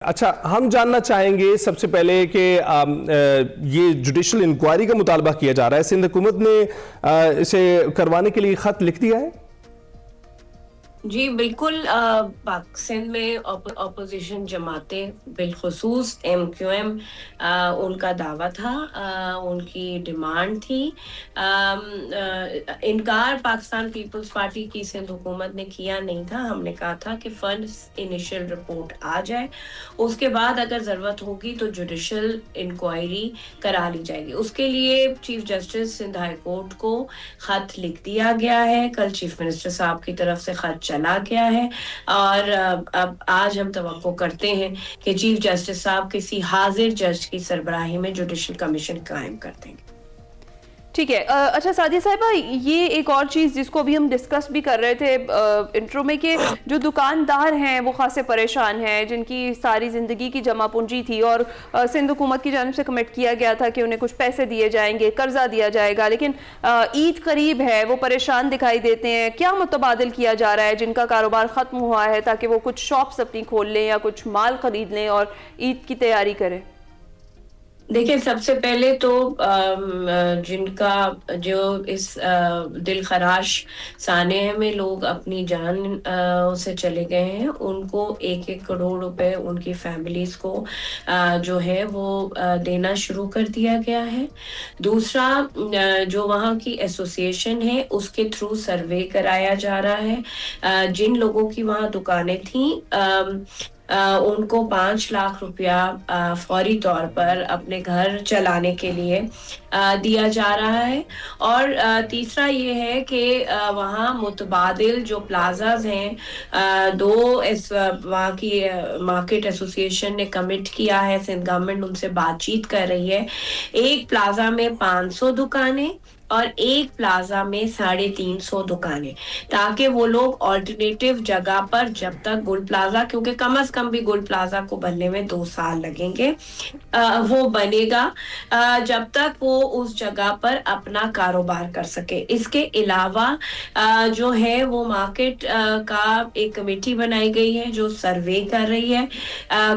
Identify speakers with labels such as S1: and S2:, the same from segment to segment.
S1: اچھا، ہم جاننا چاہیں گے سب سے پہلے کہ یہ جوڈیشل انکوائری کا مطالبہ کیا جا رہا ہے، سندھ حکومت نے اسے کروانے کے لیے خط لکھ دیا ہے؟
S2: جی بالکل، سندھ میں اپوزیشن جماعتیں بالخصوص ایم کیو ایم ان کا دعویٰ تھا، ان کی ڈیمانڈ تھی۔ انکار پاکستان پیپلز پارٹی کی سندھ حکومت نے کیا نہیں تھا۔ ہم نے کہا تھا کہ فرسٹ انیشل رپورٹ آ جائے، اس کے بعد اگر ضرورت ہوگی تو جوڈیشل انکوائری کرا لی جائے گی۔ اس کے لیے chief justice Sindh high court کو خط لکھ دیا گیا ہے، کل چیف منسٹر صاحب کی طرف سے خط چلا گیا ہے، اور اب آج ہم توقع کرتے ہیں کہ چیف جسٹس صاحب کسی حاضر جج کی سربراہی میں جوڈیشل کمیشن قائم کر دیں گے۔
S3: ٹھیک ہے۔ اچھا سعدیہ صاحبہ، یہ ایک اور چیز جس کو بھی ہم ڈسکس بھی کر رہے تھے انٹرو میں، کہ جو دکاندار ہیں وہ خاصے پریشان ہیں، جن کی ساری زندگی کی جمع پونجی تھی اور سندھ حکومت کی جانب سے کمٹ کیا گیا تھا کہ انہیں کچھ پیسے دیے جائیں گے، قرضہ دیا جائے گا، لیکن عید قریب ہے، وہ پریشان دکھائی دیتے ہیں۔ کیا متبادل کیا جا رہا ہے جن کا کاروبار ختم ہوا ہے تاکہ وہ کچھ شاپس اپنی کھول لیں یا کچھ مال خرید لیں اور عید کی تیاری کریں؟
S2: دیکھیں، سب سے پہلے تو جن کا جو اس دل خراش سانحے میں لوگ اپنی جان سے چلے گئے ہیں، ان کو 1-1 کروڑ روپے ان کی فیملیز کو جو ہے وہ دینا شروع کر دیا گیا ہے۔ دوسرا، جو وہاں کی ایسوسیشن ہے اس کے تھرو سروے کرایا جا رہا ہے۔ جن لوگوں کی وہاں دکانیں تھیں ان کو 5 لاکھ روپیہ فوری طور پر اپنے گھر چلانے کے لیے دیا جا رہا ہے۔ اور تیسرا یہ ہے کہ وہاں متبادل جو پلازاز ہیں، وہاں کی مارکیٹ ایسوسیشن نے کمٹ کیا ہے، سندھ گورنمنٹ ان سے بات چیت کر رہی ہے، ایک پلازا میں 500 دکانیں اور ایک پلازا میں 350 دکانیں، تاکہ وہ لوگ آلٹرنیٹیو جگہ پر، جب تک گل پلازا، کیونکہ کم از کم بھی گل پلازا کو بننے میں 2 سال لگیں گے، وہ بنے گا، جب تک وہ اس جگہ پر اپنا کاروبار کر سکے۔ اس کے علاوہ جو ہے وہ مارکیٹ کا ایک کمیٹی بنائی گئی ہے جو سروے کر رہی ہے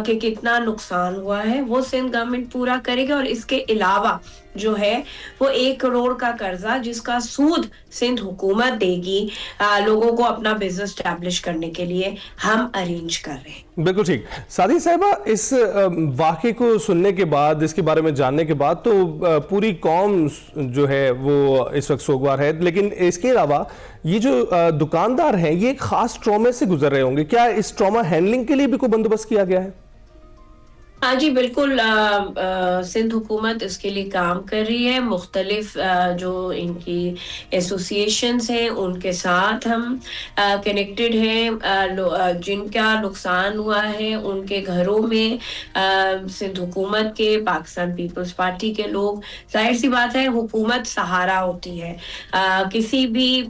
S2: کہ کتنا نقصان ہوا ہے، وہ سندھ گورنمنٹ پورا کرے گی۔ اور اس کے علاوہ جو ہے وہ 1 کروڑ کا قرضہ جس کا سود سندھ حکومت دے گی لوگوں کو اپنا بزنس اسٹیبلش کرنے کے لیے، ہم ارینج کر رہے ہیں۔
S1: بالکل ٹھیک۔ سعدیہ صاحبہ، اس واقعے کو سننے کے بعد، اس کے بارے میں جاننے کے بعد تو پوری قوم جو ہے وہ اس وقت سوگوار ہے، لیکن اس کے علاوہ یہ جو دکاندار ہیں یہ ایک خاص ٹراما سے گزر رہے ہوں گے، کیا اس ٹراما ہینڈلنگ کے لیے بھی کوئی بندوبست کیا گیا ہے؟
S2: ہاں جی بالکل، سندھ حکومت اس کے لیے کام کر رہی ہے، مختلف جو ان کی ایسوسیشنز ہیں ان کے ساتھ ہم کنیکٹڈ ہیں، جن کا نقصان ہوا ہے ان کے گھروں میں سندھ حکومت کے، پاکستان پیپلز پارٹی کے لوگ، ظاہر سی بات ہے حکومت سہارا ہوتی ہے، کسی بھی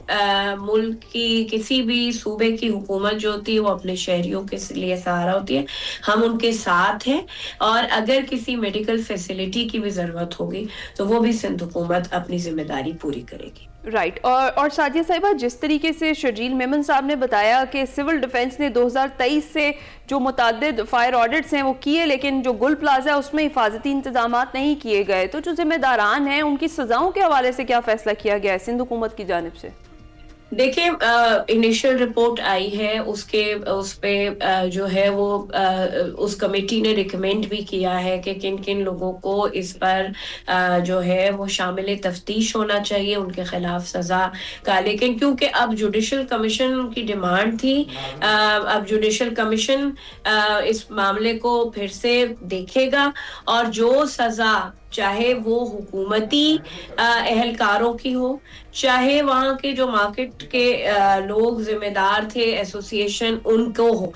S2: ملک کی، کسی بھی صوبے کی حکومت جو ہوتی ہے وہ اپنے شہریوں کے لیے سہارا ہوتی ہے، ہم ان کے ساتھ ہیں، اور اگر کسی میڈیکل فیسلٹی کی بھی ضرورت ہوگی تو وہ بھی سندھ حکومت اپنی ذمہ داری پوری کرے گی۔
S3: رائٹ۔ اور سعدیہ صاحبہ، جس طریقے سے شرجیل میمن صاحب نے بتایا کہ سول ڈیفنس نے 2023 سے جو متعدد فائر آڈٹس ہیں وہ کیے، لیکن جو گل پلازا ہے اس میں حفاظتی انتظامات نہیں کیے گئے، تو جو ذمہ داران ہیں ان کی سزاؤں کے حوالے سے کیا فیصلہ کیا گیا ہے سندھ حکومت کی جانب سے؟
S2: دیکھیں، انیشل رپورٹ آئی ہے، اس پہ جو ہے وہ اس کمیٹی نے ریکمینڈ بھی کیا ہے کہ کن کن لوگوں کو اس پر جو ہے وہ شامل تفتیش ہونا چاہیے، ان کے خلاف سزا کا، لیکن کیونکہ اب جوڈیشل کمیشن کی ڈیمانڈ تھی، اب جوڈیشل کمیشن اس معاملے کو پھر سے دیکھے گا، اور جو سزا، چاہے وہ حکومتی اہلکاروں کی ہو، چاہے وہاں کے جو مارکیٹ کے لوگ ذمہ دار تھے، ایسوسیشن، ان کو ہو،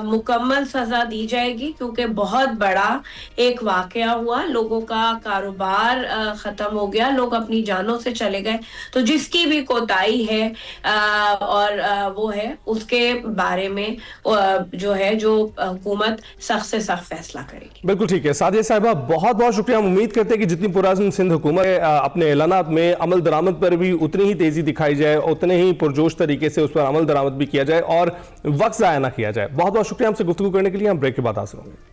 S2: مکمل سزا دی جائے گی، کیونکہ بہت بڑا ایک واقعہ ہوا، لوگوں کا کاروبار ختم ہو گیا، لوگ اپنی جانوں سے چلے گئے، تو جس کی بھی کوتاہی ہے اور وہ ہے، اس کے بارے میں جو ہے جو حکومت سخت سے سخت فیصلہ کرے گی۔
S1: بالکل ٹھیک ہے۔ سعدیہ صاحبہ، بہت بہت شکریہ۔ امید کرتے ہیں کہ جتنی پرامن سندھ حکومت ہے اپنے اعلانات میں عمل درآمد پر بھی اتنی ہی تیزی دکھائی جائے، اتنے ہی پرجوش طریقے سے اس پر عمل درآمد بھی کیا جائے اور وقت ضائع نہ کیا جائے۔ بہت بہت شکریہ ہم سے گفتگو کرنے کے لیے، ہم بریک کے بعد حاصل ہوں گے۔